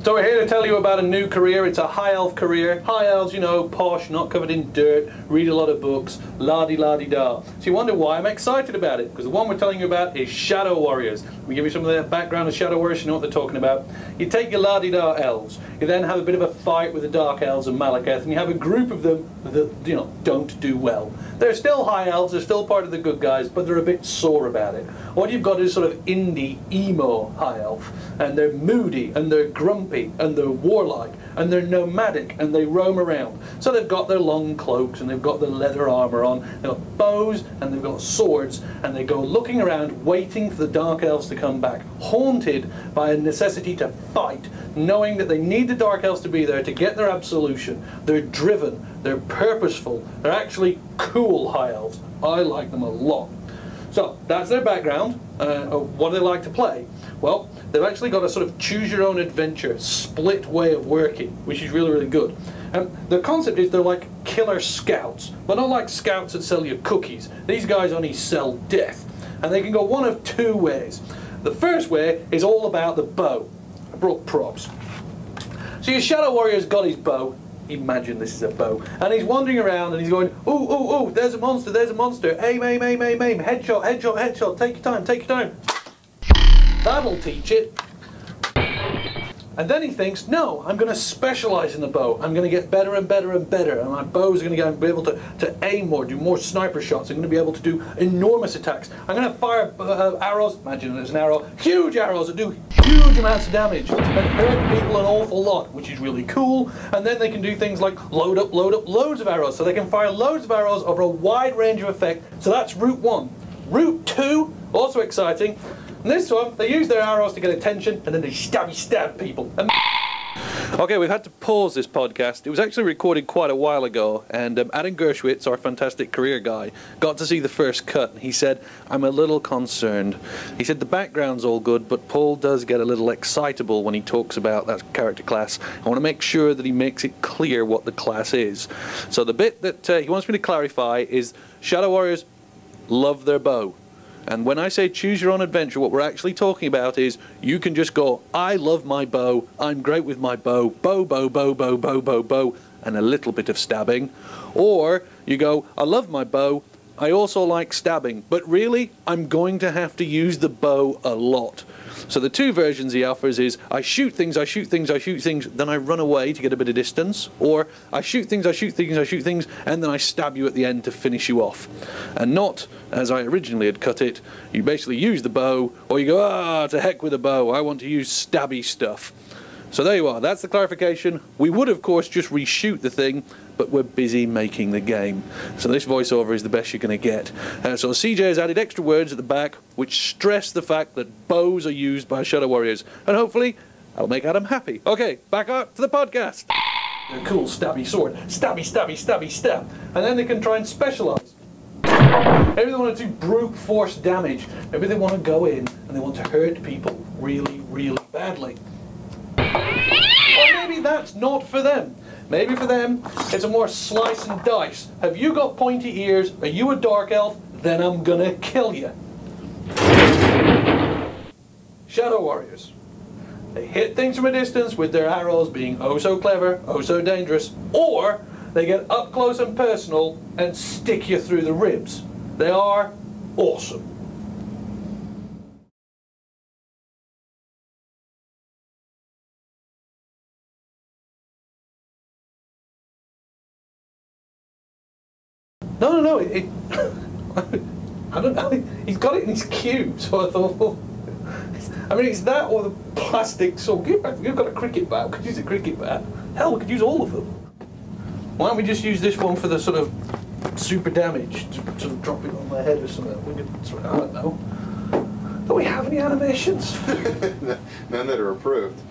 So we're here to tell you about a new career. It's a high elf career. High elves, you know, posh, not covered in dirt, read a lot of books, la-di-la-di-da. So you wonder why I'm excited about it, because the one we're telling you about is Shadow Warriors. We give you some of the background of Shadow Warriors, you know what they're talking about. You take your la-di-da elves, you then have a bit of a fight with the Dark Elves and Malekith, and you have a group of them that, you know, don't do well. They're still high elves, they're still part of the good guys, but they're a bit sore about it. What you've got is sort of indie, emo high elf, and they're moody, and they're grumpy, and they're warlike, and they're nomadic, and they roam around. So they've got their long cloaks, and they've got their leather armour on, they've got bows, and they've got swords, and they go looking around, waiting for the Dark Elves to come back, haunted by a necessity to fight, knowing that they need the Dark Elves to be there to get their absolution. They're driven, they're purposeful, they're actually cool high elves. I like them a lot. So that's their background. What do they like to play? Well, they've actually got a sort of choose-your-own-adventure, split way of working, which is really, really good. The concept is they're like killer scouts, but not like scouts that sell you cookies. These guys only sell death, and they can go one of two ways. The first way is all about the bow. I brought props. So your Shadow Warrior's got his bow. Imagine this is a bow. And he's wandering around and he's going, ooh, ooh, ooh, there's a monster, there's a monster. Aim, aim, aim, aim, aim. Headshot, headshot, headshot. Take your time, take your time. That'll teach it. And then he thinks, no, I'm going to specialise in the bow. I'm going to get better and better and better. And my bows are going to be able to aim more, do more sniper shots. I'm going to be able to do enormous attacks. I'm going to fire arrows, imagine there's an arrow, huge arrows that do huge amounts of damage and hurt people an awful lot, which is really cool. And then they can do things like load up loads of arrows. So they can fire loads of arrows over a wide range of effect. So that's route one. Route two, also exciting. And this one, they use their arrows to get attention, and then they stab people. Okay, we've had to pause this podcast. It was actually recorded quite a while ago, and Adam Gershwitz, our fantastic career guy, got to see the first cut. He said, I'm a little concerned. He said the background's all good, but Paul does get a little excitable when he talks about that character class. I want to make sure that he makes it clear what the class is. So the bit that he wants me to clarify is Shadow Warriors love their bow. And when I say choose your own adventure, what we're actually talking about is you can just go, I love my bow, I'm great with my bow, bow, bow, bow, bow, bow, bow, bow, and a little bit of stabbing. Or you go, I love my bow, I also like stabbing, but really, I'm going to have to use the bow a lot. So the two versions he offers is, I shoot things, I shoot things, I shoot things, then I run away to get a bit of distance. Or, I shoot things, I shoot things, I shoot things, and then I stab you at the end to finish you off. And not, as I originally had cut it, you basically use the bow, or you go, to heck with the bow, I want to use stabby stuff. So there you are, that's the clarification. We would of course just reshoot the thing, but we're busy making the game. So this voiceover is the best you're going to get. So CJ has added extra words at the back which stress the fact that bows are used by Shadow Warriors. And hopefully, I'll make Adam happy. Okay, back up to the podcast. A cool stabby sword. Stabby, stabby, stabby, stab. And then they can try and specialise. Maybe they want to do brute force damage. Maybe they want to go in and they want to hurt people really, really badly. Or maybe that's not for them. Maybe for them, it's a more slice and dice. Have you got pointy ears? Are you a dark elf? Then I'm gonna kill you. Shadow Warriors. They hit things from a distance with their arrows being oh so clever, oh so dangerous, or they get up close and personal and stick you through the ribs. They are awesome. No, I don't know, he's got it in his cube, so I thought, well, I mean, it's that or the plastic sword. You've got a cricket bat, we could use a cricket bat. Hell, we could use all of them. Why don't we just use this one for the sort of super damage, to sort of drop it on my head or something. We could, I don't know. Do we have any animations? None that are approved.